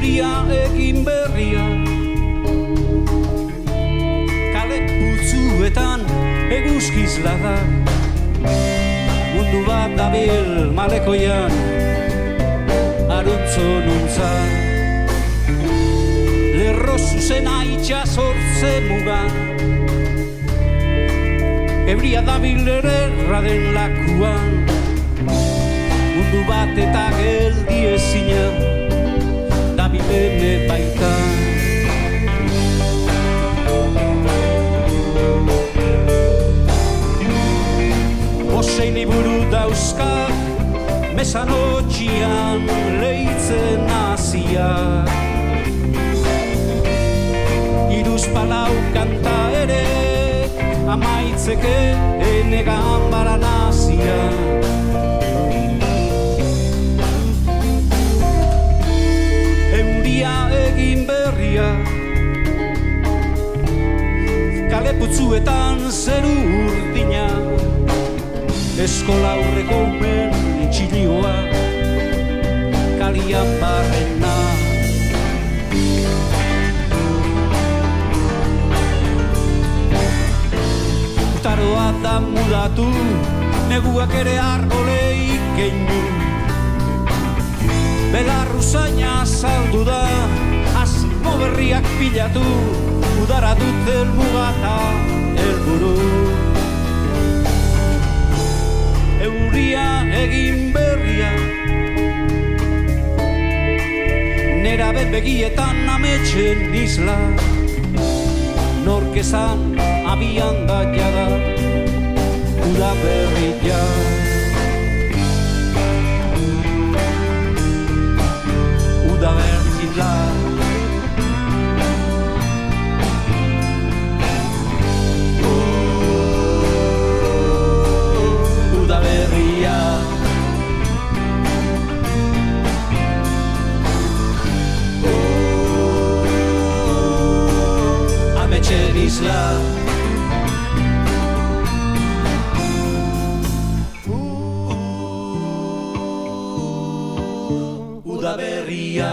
euria egin berria. Kale putzuetan eguzkizla da, mundu bat dabil malekoian, aruntzo nuntza. Lerro zuzena itxasortze muga, euria dabil ederra den lakuan, mundu bat eta geldi ezina, dabil eme baita. Osei liburu dauzkak, mesanotxian leitzen naziak. Iruzpalau kanta ere, amaitzeke enegan bara nazia. Euria egin berria, kale putzuetan zeru urdina, eskola aurreko umen txilioa, kalian barrena. Utaroa da mudatu, neguak ere arboleik keinu. Belarruzaina saldu da, asmo berriak pilatu, udara dut elmugata elburu. Euria egin berria, nerabe begietan ametxen isla, nork esan abian da jada, uda berria. Uda berria. Uda berria. Ametxen isla. Uda berria.